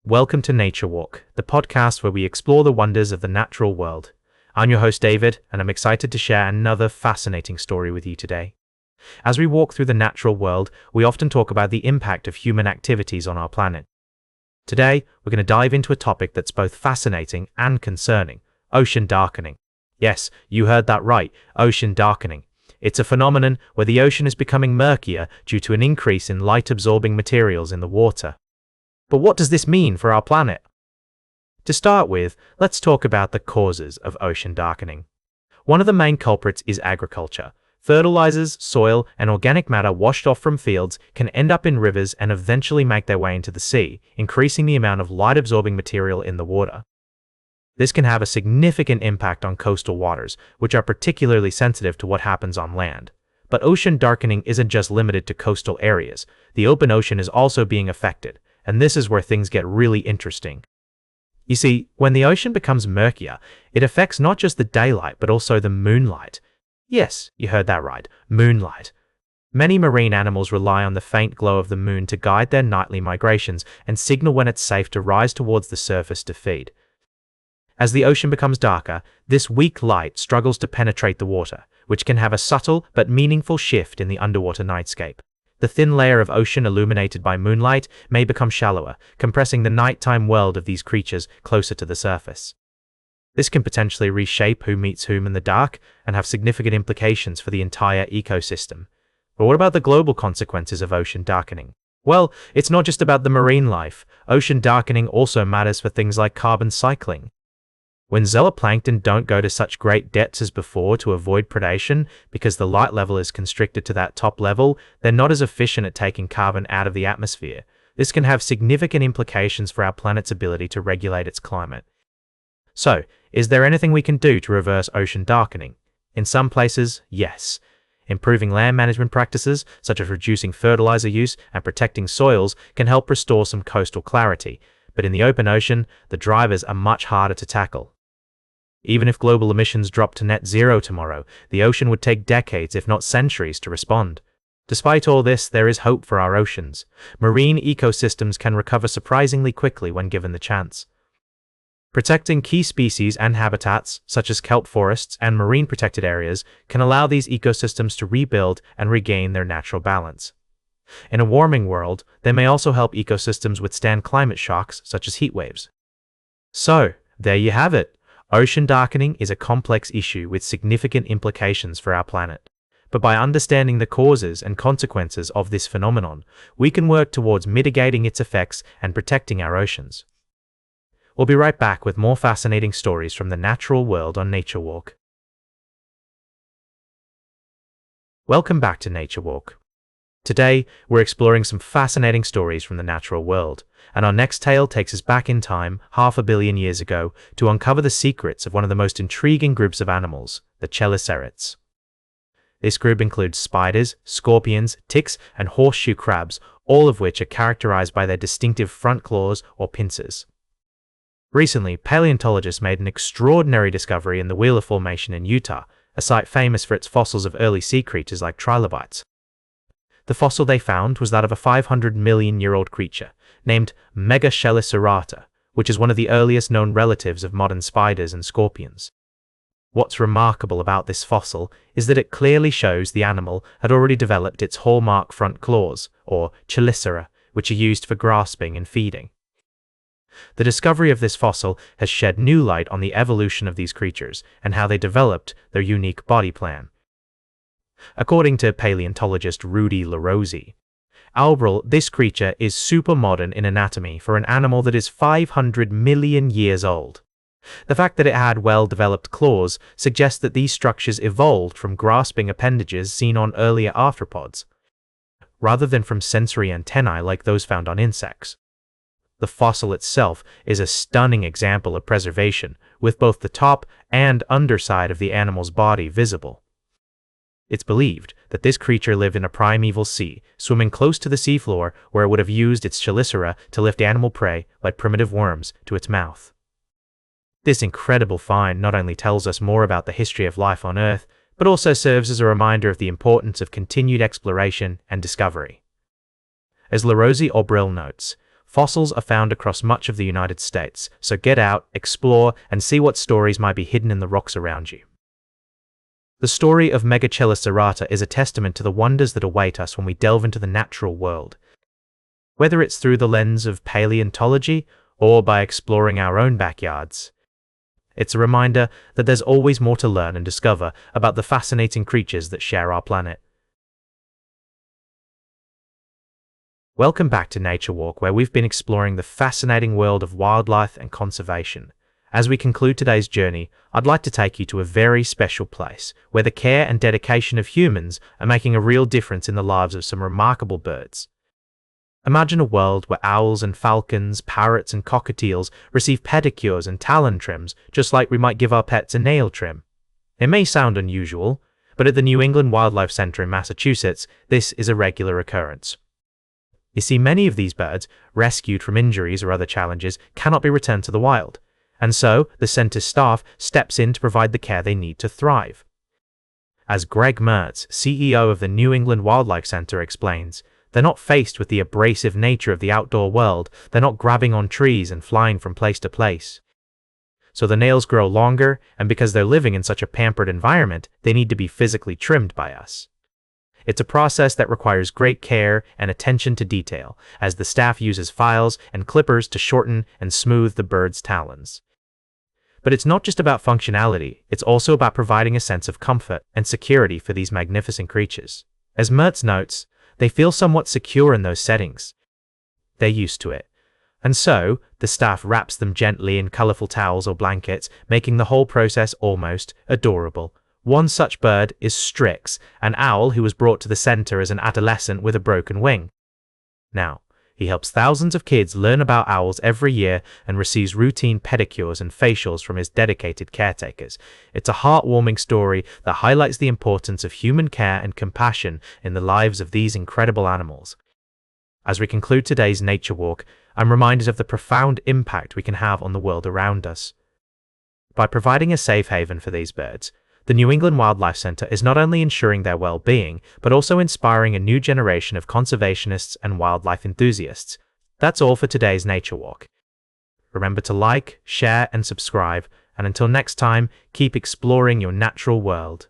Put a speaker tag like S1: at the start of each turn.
S1: Welcome to Nature Walk, the podcast where we explore the wonders of the natural world. I'm your host David, and I'm excited to share another fascinating story with you today. As we walk through the natural world, we often talk about the impact of human activities on our planet. Today, we're going to dive into a topic that's both fascinating and concerning: ocean darkening. Yes, you heard that right, ocean darkening. It's a phenomenon where the ocean is becoming murkier due to an increase in light-absorbing materials in the water. But what does this mean for our planet? To start with, let's talk about the causes of ocean darkening. One of the main culprits is agriculture. Fertilizers, soil, and organic matter washed off from fields can end up in rivers and eventually make their way into the sea, increasing the amount of light-absorbing material in the water. This can have a significant impact on coastal waters, which are particularly sensitive to what happens on land. But ocean darkening isn't just limited to coastal areas. The open ocean is also being affected, and this is where things get really interesting. You see, when the ocean becomes murkier, it affects not just the daylight but also the moonlight. Yes, you heard that right, moonlight. Many marine animals rely on the faint glow of the moon to guide their nightly migrations and signal when it's safe to rise towards the surface to feed. As the ocean becomes darker, this weak light struggles to penetrate the water, which can have a subtle but meaningful shift in the underwater nightscape. The thin layer of ocean illuminated by moonlight may become shallower, compressing the nighttime world of these creatures closer to the surface. This can potentially reshape who meets whom in the dark and have significant implications for the entire ecosystem. But what about the global consequences of ocean darkening? Well, it's not just about the marine life. Ocean darkening also matters for things like carbon cycling. When zooplankton don't go to such great depths as before to avoid predation because the light level is constricted to that top level, they're not as efficient at taking carbon out of the atmosphere. This can have significant implications for our planet's ability to regulate its climate. So, is there anything we can do to reverse ocean darkening? In some places, yes. Improving land management practices, such as reducing fertilizer use and protecting soils, can help restore some coastal clarity. But in the open ocean, the drivers are much harder to tackle. Even if global emissions dropped to net zero tomorrow, the ocean would take decades, if not centuries, to respond. Despite all this, there is hope for our oceans. Marine ecosystems can recover surprisingly quickly when given the chance. Protecting key species and habitats, such as kelp forests and marine protected areas, can allow these ecosystems to rebuild and regain their natural balance. In a warming world, they may also help ecosystems withstand climate shocks, such as heat waves. So, there you have it. Ocean darkening is a complex issue with significant implications for our planet. But by understanding the causes and consequences of this phenomenon, we can work towards mitigating its effects and protecting our oceans. We'll be right back with more fascinating stories from the natural world on Nature Walk. Welcome back to Nature Walk. Today, we're exploring some fascinating stories from the natural world, and our next tale takes us back in time 500 million years ago to uncover the secrets of one of the most intriguing groups of animals, the chelicerates. This group includes spiders, scorpions, ticks, and horseshoe crabs, all of which are characterized by their distinctive front claws or pincers. Recently, paleontologists made an extraordinary discovery in the Wheeler Formation in Utah, a site famous for its fossils of early sea creatures like trilobites. The fossil they found was that of a 500 million year old creature, named Megachelicerata, which is one of the earliest known relatives of modern spiders and scorpions. What's remarkable about this fossil is that it clearly shows the animal had already developed its hallmark front claws, or chelicera, which are used for grasping and feeding. The discovery of this fossil has shed new light on the evolution of these creatures and how they developed their unique body plan. According to paleontologist Rudy LaRosie, this creature is super modern in anatomy for an animal that is 500 million years old. The fact that it had well-developed claws suggests that these structures evolved from grasping appendages seen on earlier arthropods, rather than from sensory antennae like those found on insects. The fossil itself is a stunning example of preservation, with both the top and underside of the animal's body visible. It's believed that this creature lived in a primeval sea, swimming close to the seafloor where it would have used its chelicera to lift animal prey, like primitive worms, to its mouth. This incredible find not only tells us more about the history of life on Earth, but also serves as a reminder of the importance of continued exploration and discovery. As LaRosie Obril notes, Fossils are found across much of the United States, so get out, explore, and see what stories might be hidden in the rocks around you. The story of Megachelicerata is a testament to the wonders that await us when we delve into the natural world. Whether it's through the lens of paleontology or by exploring our own backyards, it's a reminder that there's always more to learn and discover about the fascinating creatures that share our planet. Welcome back to Nature Walk, where we've been exploring the fascinating world of wildlife and conservation. As we conclude today's journey, I'd like to take you to a very special place, where the care and dedication of humans are making a real difference in the lives of some remarkable birds. Imagine a world where owls and falcons, parrots and cockatiels receive pedicures and talon trims, just like we might give our pets a nail trim. It may sound unusual, but at the New England Wildlife Center in Massachusetts, this is a regular occurrence. You see, many of these birds, rescued from injuries or other challenges, cannot be returned to the wild, and so the center's staff steps in to provide the care they need to thrive. As Greg Mertz, CEO of the New England Wildlife Center, explains, they're not faced with the abrasive nature of the outdoor world. They're not grabbing on trees and flying from place to place. So the nails grow longer, and because they're living in such a pampered environment, they need to be physically trimmed by us. It's a process that requires great care and attention to detail, as the staff uses files and clippers to shorten and smooth the bird's talons. But it's not just about functionality, it's also about providing a sense of comfort and security for these magnificent creatures. As Mertz notes, they feel somewhat secure in those settings. They're used to it. And so, the staff wraps them gently in colorful towels or blankets, making the whole process almost adorable. One such bird is Strix, an owl who was brought to the center as an adolescent with a broken wing. Now, he helps thousands of kids learn about owls every year and receives routine pedicures and facials from his dedicated caretakers. It's a heartwarming story that highlights the importance of human care and compassion in the lives of these incredible animals. As we conclude today's Nature Walk, I'm reminded of the profound impact we can have on the world around us. By providing a safe haven for these birds, the New England Wildlife Center is not only ensuring their well-being, but also inspiring a new generation of conservationists and wildlife enthusiasts. That's all for today's Nature Walk. Remember to like, share, and subscribe, and until next time, keep exploring your natural world.